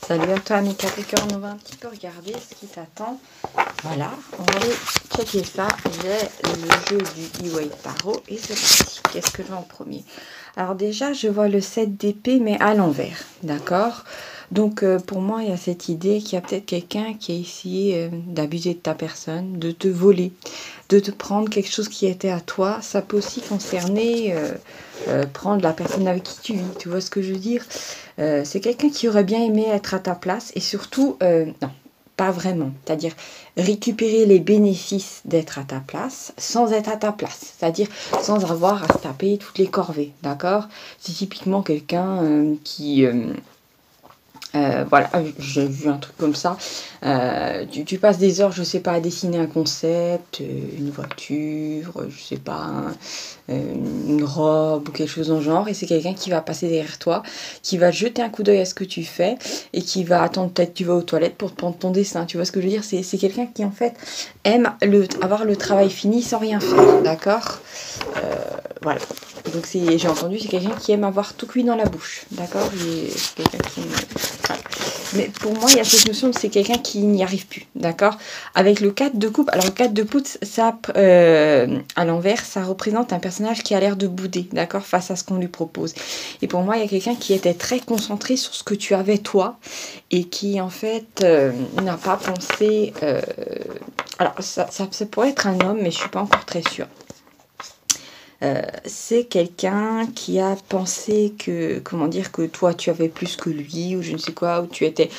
Salut à toi mes Capricornes, on va un petit peu regarder ce qui t'attend. Voilà, on va aller checker ça. J'ai le jeu du E-White Tarot et c'est parti. Qu'est-ce que je vois en premier? Alors déjà, je vois le 7 d'épée mais à l'envers, d'accord? Donc pour moi, il y a cette idée qu'il y a peut-être quelqu'un qui a essayé d'abuser de ta personne, de te voler, de te prendre quelque chose qui était à toi. Ça peut aussi concerner prendre la personne avec qui tu vis, tu vois ce que je veux dire? C'est quelqu'un qui aurait bien aimé être à ta place et surtout, non, pas vraiment. C'est-à-dire récupérer les bénéfices d'être à ta place sans être à ta place. C'est-à-dire sans avoir à se taper toutes les corvées, d'accord? C'est typiquement quelqu'un qui... voilà, j'ai vu un truc comme ça. Tu passes des heures, je sais pas, à dessiner un concept, une voiture, je sais pas, une robe ou quelque chose dans le genre, et c'est quelqu'un qui va passer derrière toi, qui va jeter un coup d'œil à ce que tu fais et qui va attendre peut-être que tu vas aux toilettes pour te prendre ton dessin. Tu vois ce que je veux dire? C'est quelqu'un qui en fait aime avoir le travail fini sans rien faire, d'accord? Voilà. Donc j'ai entendu, c'est quelqu'un qui aime avoir tout cuit dans la bouche, d'accord? C'est quelqu'un qui voilà. Mais pour moi, il y a cette notion de c'est quelqu'un qui n'y arrive plus, d'accord? Avec le 4 de coupe, alors le 4 de coupe, ça, à l'envers, ça représente un personnage qui a l'air de bouder, d'accord? Face à ce qu'on lui propose. Et pour moi, il y a quelqu'un qui était très concentré sur ce que tu avais toi et qui, en fait, n'a pas pensé... alors, ça pourrait être un homme, mais je suis pas encore très sûre. C'est quelqu'un qui a pensé que, comment dire, que toi tu avais plus que lui ou je ne sais quoi, ou tu étais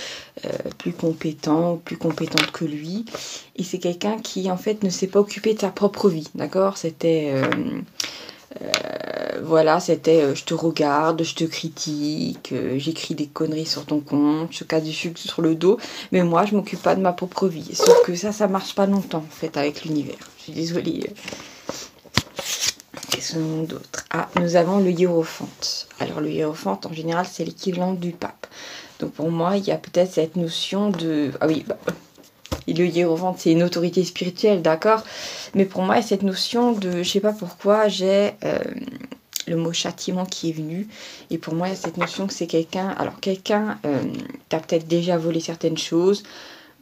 plus compétent ou plus compétente que lui. Et c'est quelqu'un qui en fait ne s'est pas occupé de sa propre vie, d'accord? C'était, voilà, c'était je te regarde, je te critique, j'écris des conneries sur ton compte, je te casse du sucre sur le dos, mais moi je m'occupe pas de ma propre vie. Sauf que ça marche pas longtemps en fait avec l'univers. Je suis désolée. Qu'est-ce qu'on a d'autre? Ah, nous avons le hiérophante. Alors le hiérophante, en général, c'est l'équivalent du pape. Donc pour moi, il y a peut-être cette notion de... Ah oui, le hiérophante, c'est une autorité spirituelle, d'accord? Mais pour moi, il y a cette notion de... Je sais pas pourquoi, j'ai le mot châtiment qui est venu. Et pour moi, il y a cette notion que c'est quelqu'un... Alors quelqu'un t'a peut-être déjà volé certaines choses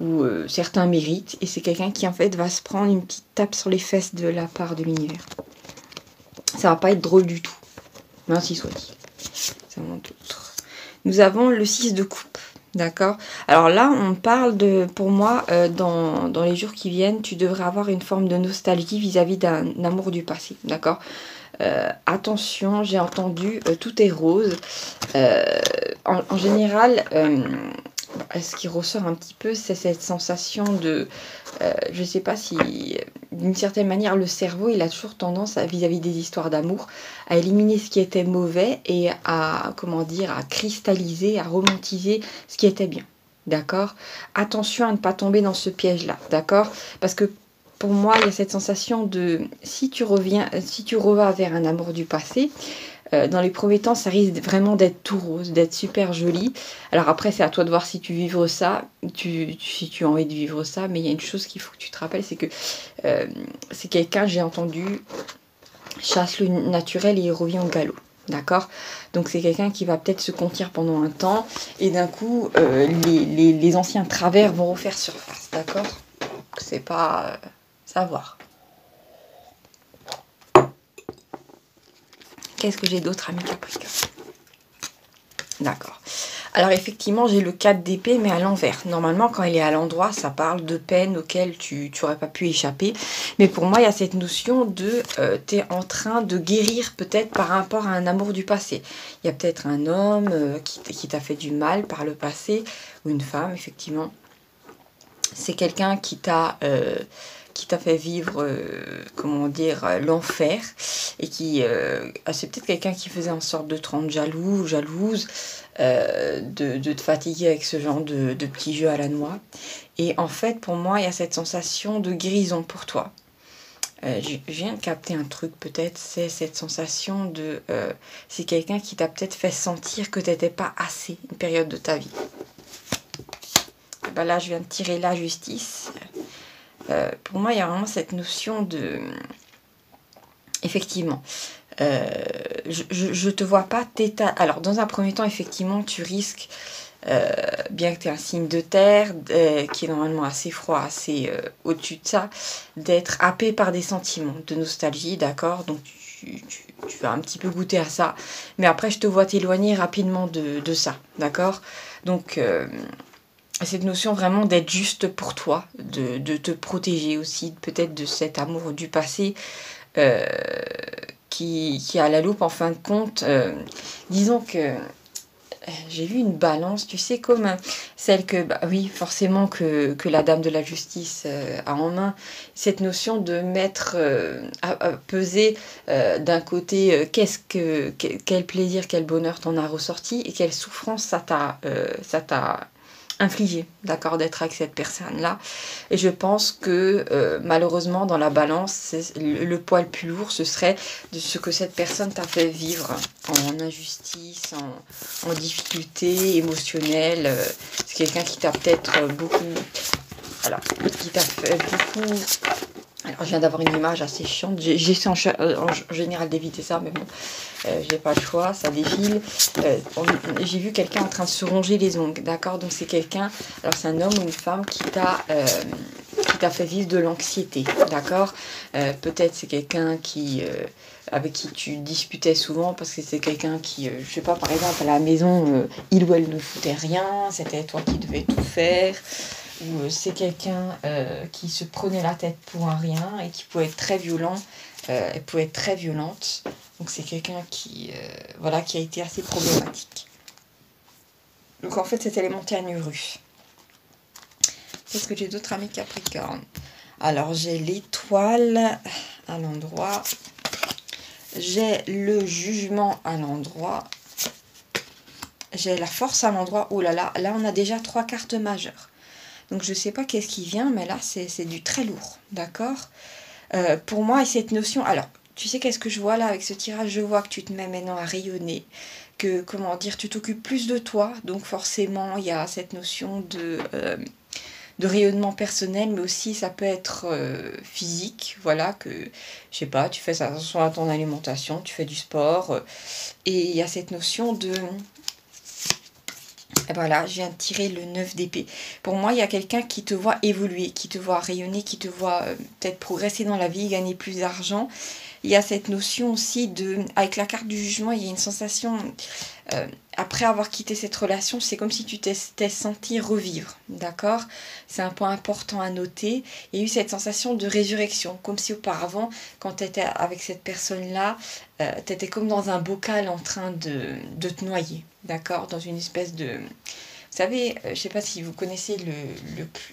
ou certains mérites. Et c'est quelqu'un qui, en fait, va se prendre une petite tape sur les fesses de la part de l'univers. Ça va pas être drôle du tout. Mais ainsi soit dit. Ça monte autre. Nous avons le 6 de coupe. D'accord? Alors là, on parle de... Pour moi, dans les jours qui viennent, tu devrais avoir une forme de nostalgie vis-à-vis d'un amour du passé. D'accord? Attention, j'ai entendu, tout est rose. En général... ce qui ressort un petit peu, c'est cette sensation de... je ne sais pas si, d'une certaine manière, le cerveau, il a toujours tendance, vis-à-vis des histoires d'amour, à éliminer ce qui était mauvais et à, comment dire, à cristalliser, à romantiser ce qui était bien. D'accord? Attention à ne pas tomber dans ce piège-là. D'accord? Parce que pour moi, il y a cette sensation de... Si tu revas vers un amour du passé... dans les premiers temps, ça risque vraiment d'être tout rose, d'être super joli. Alors après, c'est à toi de voir si tu vivres ça, si tu as envie de vivre ça. Mais il y a une chose qu'il faut que tu te rappelles, c'est que c'est quelqu'un, j'ai entendu, chasse le naturel et il revient au galop. D'accord? Donc c'est quelqu'un qui va peut-être se contenir pendant un temps et d'un coup, les anciens travers vont refaire surface. D'accord? C'est pas savoir. Qu'est-ce que j'ai d'autre, amis Capricorne? D'accord. Alors effectivement, j'ai le 4 d'épée, mais à l'envers. Normalement, quand il est à l'endroit, ça parle de peine auxquelles tu n'aurais pas pu échapper. Mais pour moi, il y a cette notion de... tu es en train de guérir peut-être par rapport à un amour du passé. Il y a peut-être un homme qui t'a fait du mal par le passé, ou une femme, effectivement. C'est quelqu'un qui t'a fait vivre, comment dire, l'enfer, et qui, c'est peut-être quelqu'un qui faisait en sorte de te rendre jaloux, jalouse, de te fatiguer avec ce genre de petits jeux à la noix. Et en fait, pour moi, il y a cette sensation de guérison pour toi. Je viens de capter un truc, peut-être, c'est cette sensation de... c'est quelqu'un qui t'a peut-être fait sentir que tu n'étais pas assez, une période de ta vie. Ben là, je viens de tirer la justice. Pour moi, il y a vraiment cette notion de... Effectivement, je te vois pas t'état... Alors, dans un premier temps, effectivement, tu risques bien que tu es un signe de terre, qui est normalement assez froid, assez au-dessus de ça, d'être happé par des sentiments de nostalgie, d'accord? Donc tu vas un petit peu goûter à ça. Mais après, je te vois t'éloigner rapidement de ça, d'accord? Donc, cette notion vraiment d'être juste pour toi, de te protéger aussi, peut-être de cet amour du passé euh, qui a la loupe en fin de compte. Disons que j'ai vu une balance, tu sais, comme celle que, bah oui, forcément que la dame de la justice a en main, cette notion de mettre à peser d'un côté quel plaisir, quel bonheur t'en a ressorti et quelle souffrance ça t'a infligé, d'accord, d'être avec cette personne-là. Et je pense que malheureusement, dans la balance, le poids le plus lourd, ce serait de ce que cette personne t'a fait vivre en injustice, en difficulté émotionnelle. C'est quelqu'un qui t'a peut-être beaucoup... Alors, qui t'a fait beaucoup... Alors, je viens d'avoir une image assez chiante. J'essaie en général d'éviter ça, mais bon, j'ai pas le choix, ça défile. J'ai vu quelqu'un en train de se ronger les ongles, d'accord? Donc, c'est quelqu'un, alors c'est un homme ou une femme qui t'a fait vivre de l'anxiété, d'accord? Peut-être c'est quelqu'un avec qui tu disputais souvent parce que c'est quelqu'un qui, je sais pas, par exemple, à la maison, il ou elle ne foutait rien, c'était toi qui devais tout faire. Ou c'est quelqu'un qui se prenait la tête pour un rien et qui pouvait être très violent, elle pouvait être très violente. Donc c'est quelqu'un voilà, qui a été assez problématique. Donc en fait c'était les montagnes russes. Qu'est-ce que j'ai d'autre, amis Capricorne? Alors j'ai l'étoile à l'endroit, j'ai le jugement à l'endroit, j'ai la force à l'endroit. Oh là là, là on a déjà 3 cartes majeures. Donc je ne sais pas qu'est-ce qui vient, mais là c'est du très lourd, d'accord? Pour moi, cette notion... Alors, tu sais qu'est-ce que je vois là avec ce tirage? Je vois que tu te mets maintenant à rayonner, que, comment dire, tu t'occupes plus de toi. Donc forcément, il y a cette notion de rayonnement personnel, mais aussi ça peut être physique, voilà, que, je sais pas, tu fais attention à ton alimentation, tu fais du sport, et il y a cette notion de... Et voilà, je viens de tirer le 9 d'épée. Pour moi, il y a quelqu'un qui te voit évoluer, qui te voit rayonner, qui te voit peut-être progresser dans la vie, gagner plus d'argent. Il y a cette notion aussi de... Avec la carte du jugement, il y a une sensation... après avoir quitté cette relation, c'est comme si tu t'es senti revivre, d'accord? C'est un point important à noter. Il y a eu cette sensation de résurrection, comme si auparavant, quand tu étais avec cette personne-là, tu étais comme dans un bocal en train de te noyer, d'accord? Dans une espèce de... Vous savez, je ne sais pas si vous connaissez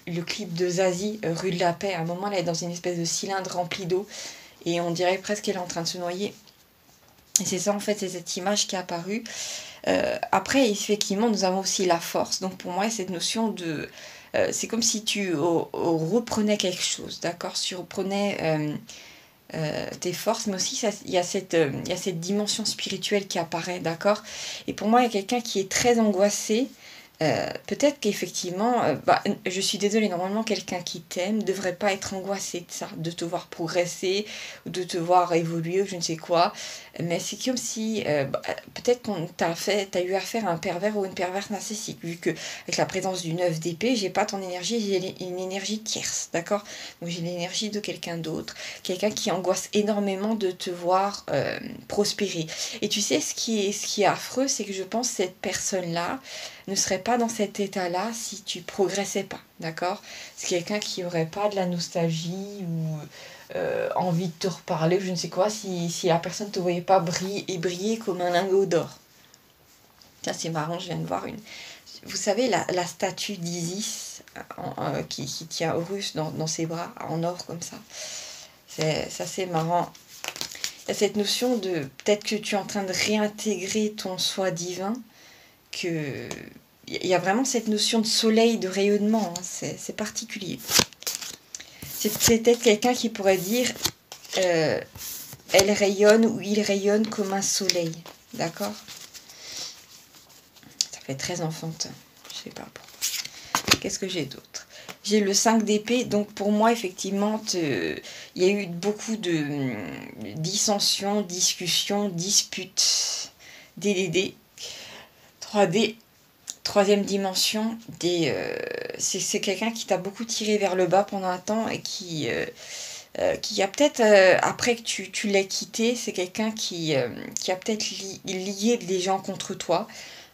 le clip de Zazie, Rue de la Paix. À un moment, elle est dans une espèce de cylindre rempli d'eau et on dirait presque qu'elle est en train de se noyer. Et c'est ça, en fait, c'est cette image qui est apparue. Après, effectivement, nous avons aussi la force. Donc, pour moi, cette notion de... c'est comme si tu reprenais quelque chose, d'accord? Tu reprenais tes forces, mais aussi, il y a cette dimension spirituelle qui apparaît, d'accord? Et pour moi, il y a quelqu'un qui est très angoissé. Peut-être qu'effectivement, je suis désolée, normalement quelqu'un qui t'aime ne devrait pas être angoissé de ça, de te voir progresser, ou de te voir évoluer, ou je ne sais quoi. Mais c'est comme si, peut-être qu'on t'as eu affaire à un pervers ou une perverse narcissique, vu que avec la présence du 9 d'épée, j'ai pas ton énergie, j'ai une énergie tierce, d'accord? Donc j'ai l'énergie de quelqu'un d'autre, quelqu'un qui angoisse énormément de te voir prospérer. Et tu sais, ce qui est affreux, c'est que je pense que cette personne-là ne serait pas dans cet état-là si tu progressais pas, d'accord? C'est quelqu'un qui aurait pas de la nostalgie ou envie de te reparler, je ne sais quoi, si la personne te voyait pas briller comme un lingot d'or. Tiens, c'est marrant, je viens de voir une... Vous savez, la statue d'Isis qui tient Horus dans ses bras, en or comme ça. C'est assez marrant. Il y a cette notion de... Peut-être que tu es en train de réintégrer ton soi divin, que... Il y a vraiment cette notion de soleil, de rayonnement, hein, c'est particulier. C'est peut-être quelqu'un qui pourrait dire elle rayonne ou il rayonne comme un soleil, d'accord? Ça fait très enfantin, je sais pas pourquoi. Qu'est-ce que j'ai d'autre? J'ai le 5 d'épée, donc pour moi effectivement il y a eu beaucoup de dissensions, discussions, disputes, DDD, 3D. Troisième dimension, c'est quelqu'un qui t'a beaucoup tiré vers le bas pendant un temps et qui a peut-être, après que tu l'aies quitté, c'est quelqu'un qui a peut-être lié des gens contre toi,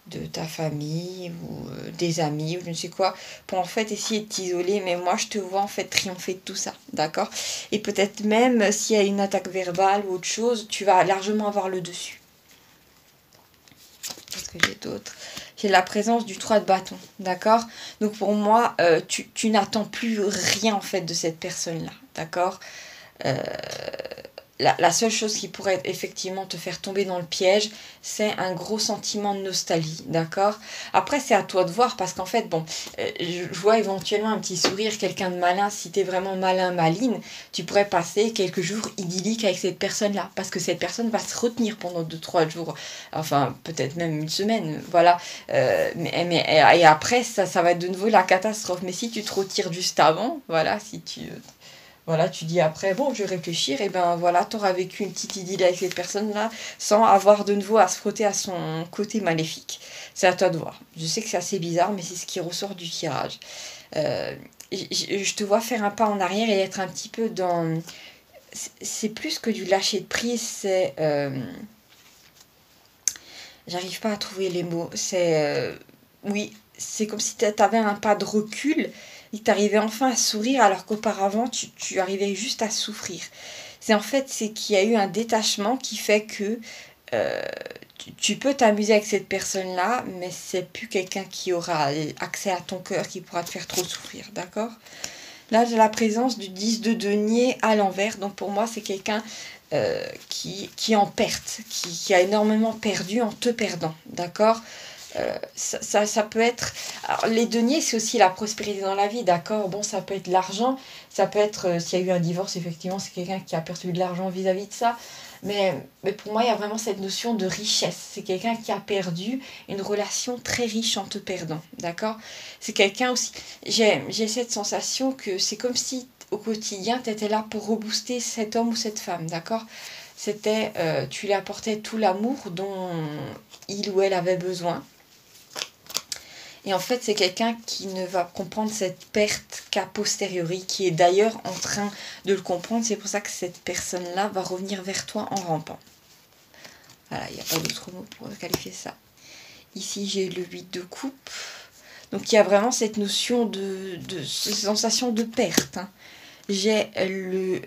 de ta famille ou des amis ou je ne sais quoi, pour en fait essayer de t'isoler. Mais moi, je te vois en fait triompher de tout ça, d'accord? Et peut-être même s'il y a une attaque verbale ou autre chose, tu vas largement avoir le dessus. Qu'est-ce que j'ai d'autre? J'ai la présence du 3 de bâton, d'accord? Donc pour moi, tu n'attends plus rien en fait de cette personne-là, d'accord? La seule chose qui pourrait effectivement te faire tomber dans le piège, c'est un gros sentiment de nostalgie, d'accord? Après, c'est à toi de voir, parce qu'en fait, bon, je vois éventuellement un petit sourire, quelqu'un de malin, si t'es vraiment malin, maline, tu pourrais passer quelques jours idylliques avec cette personne-là, parce que cette personne va se retenir pendant 2-3 jours, enfin, peut-être même une semaine, voilà. Et après, ça va être de nouveau la catastrophe. Mais si tu te retires juste avant, voilà, si tu... Voilà, tu dis après, bon, je vais réfléchir, et ben voilà, t'auras vécu une petite idylle avec cette personne-là, sans avoir de nouveau à se frotter à son côté maléfique. C'est à toi de voir. Je sais que c'est assez bizarre, mais c'est ce qui ressort du tirage. Je te vois faire un pas en arrière et être un petit peu dans... C'est plus que du lâcher de prise, c'est... J'arrive pas à trouver les mots. C'est... oui, c'est comme si t'avais un pas de recul et t'arrivais enfin à sourire alors qu'auparavant tu arrivais juste à souffrir. C'est qu'il y a eu un détachement qui fait que euh, tu peux t'amuser avec cette personne-là, mais c'est plus quelqu'un qui aura accès à ton cœur, qui pourra te faire trop souffrir, d'accord? Là, j'ai la présence du 10 de denier à l'envers, donc pour moi, c'est quelqu'un qui est en perte, qui a énormément perdu en te perdant, d'accord? Ça peut être... Alors, les deniers, c'est aussi la prospérité dans la vie, d'accord? Bon, ça peut être l'argent, ça peut être... s'il y a eu un divorce, effectivement, c'est quelqu'un qui a perçu de l'argent vis-à-vis de ça. Mais pour moi, il y a vraiment cette notion de richesse. C'est quelqu'un qui a perdu une relation très riche en te perdant, d'accord? C'est quelqu'un aussi... J'ai cette sensation que c'est comme si, au quotidien, tu étais là pour rebooster cet homme ou cette femme, d'accord? C'était... tu lui apportais tout l'amour dont il ou elle avait besoin. Et en fait, c'est quelqu'un qui ne va comprendre cette perte qu'a posteriori, qui est d'ailleurs en train de le comprendre. C'est pour ça que cette personne-là va revenir vers toi en rampant. Voilà, il n'y a pas d'autre mot pour qualifier ça. Ici, j'ai le 8 de coupe. Donc, il y a vraiment cette notion de sensation de perte. Hein. J'ai le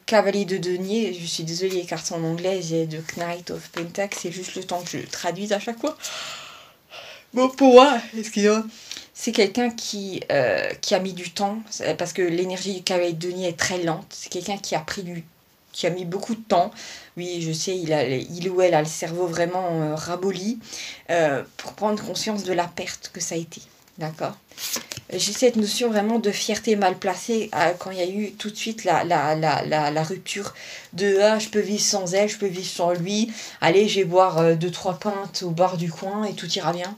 cavalier de denier. Je suis désolée, les cartes en anglais. J'ai le Knight of Pentacles. C'est juste le temps que je traduise à chaque fois. Bon, pour moi, excusez-moi. C'est quelqu'un qui a mis du temps, parce que l'énergie du cavalier de denier est très lente. C'est quelqu'un qui a mis beaucoup de temps. Oui, je sais, il ou elle a le cerveau vraiment raboli pour prendre conscience de la perte que ça a été. D'accord? J'ai cette notion vraiment de fierté mal placée quand il y a eu tout de suite la rupture de « je peux vivre sans elle, je peux vivre sans lui. Allez, je vais boire 2-3 pintes au bar du coin et tout ira bien. »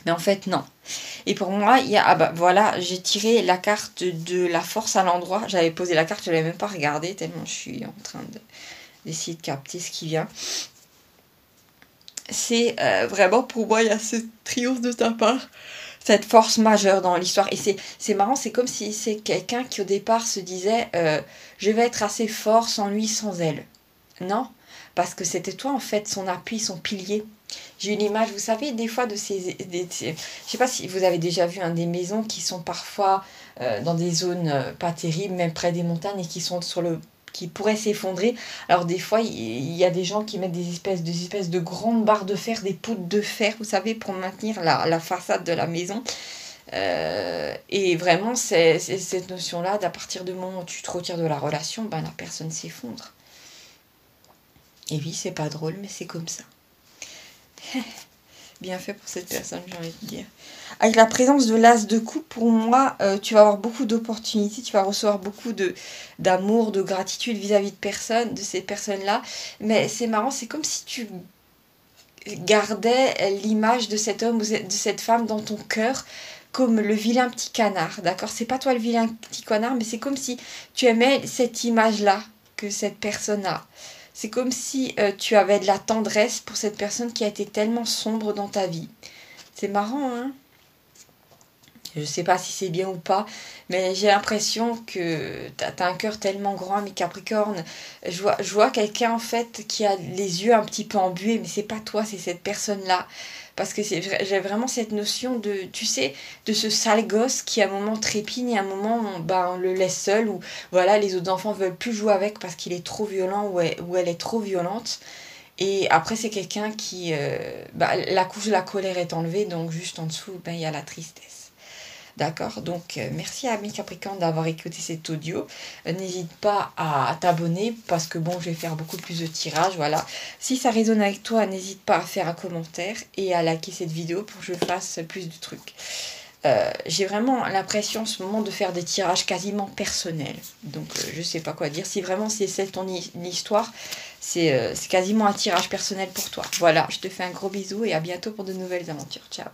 Mais en fait, non. Et pour moi, il y a... Ah bah voilà, j'ai tiré la carte de la force à l'endroit. J'avais posé la carte, je ne l'avais même pas regardée, tellement je suis en train d'essayer de capter ce qui vient. C'est vraiment, pour moi, il y a ce triomphe de ta part. Cette force majeure dans l'histoire. Et c'est marrant, c'est comme si c'est quelqu'un qui, au départ, se disait je vais être assez fort sans lui, sans elle. » Non, parce que c'était toi, en fait, son appui, son pilier. J'ai une image, vous savez, des fois de je sais pas si vous avez déjà vu des maisons qui sont parfois dans des zones pas terribles, même près des montagnes, et qui pourraient s'effondrer. Alors des fois, il y a des gens qui mettent des espèces de grandes barres de fer, des poutres de fer, vous savez, pour maintenir la façade de la maison. Et vraiment, c'est cette notion-là, d'à partir du moment où tu te retires de la relation, ben, la personne s'effondre. Et oui, c'est pas drôle, mais c'est comme ça. Bien fait pour cette personne, j'ai envie de dire. Avec la présence de l'as de coupe, pour moi, tu vas avoir beaucoup d'opportunités, tu vas recevoir beaucoup d'amour, de gratitude vis-à-vis de ces personnes-là. Mais c'est marrant, c'est comme si tu gardais l'image de cet homme ou de cette femme dans ton cœur comme le vilain petit canard, d'accord? C'est pas toi le vilain petit canard, mais c'est comme si tu aimais cette image-là que cette personne a. C'est comme si tu avais de la tendresse pour cette personne qui a été tellement sombre dans ta vie. C'est marrant, hein? Je sais pas si c'est bien ou pas, mais j'ai l'impression que t'as un cœur tellement grand, mes Capricornes. Je vois quelqu'un en fait qui a les yeux un petit peu embués, mais c'est pas toi, c'est cette personne-là. Parce que j'ai vraiment cette notion de, tu sais, de ce sale gosse qui à un moment trépigne et à un moment on le laisse seul ou voilà, les autres enfants veulent plus jouer avec parce qu'il est trop violent ou elle est trop violente. Et après, c'est quelqu'un qui... la couche de la colère est enlevée, donc juste en dessous, il y a la tristesse. D'accord? Donc, merci à mes Capricornes d'avoir écouté cet audio. N'hésite pas à t'abonner parce que bon, je vais faire beaucoup plus de tirages. Voilà. Si ça résonne avec toi, n'hésite pas à faire un commentaire et à liker cette vidéo pour que je fasse plus de trucs. J'ai vraiment l'impression en ce moment de faire des tirages quasiment personnels. Donc, je sais pas quoi dire. Si vraiment c'est celle ton histoire, c'est quasiment un tirage personnel pour toi. Voilà, je te fais un gros bisou et à bientôt pour de nouvelles aventures. Ciao!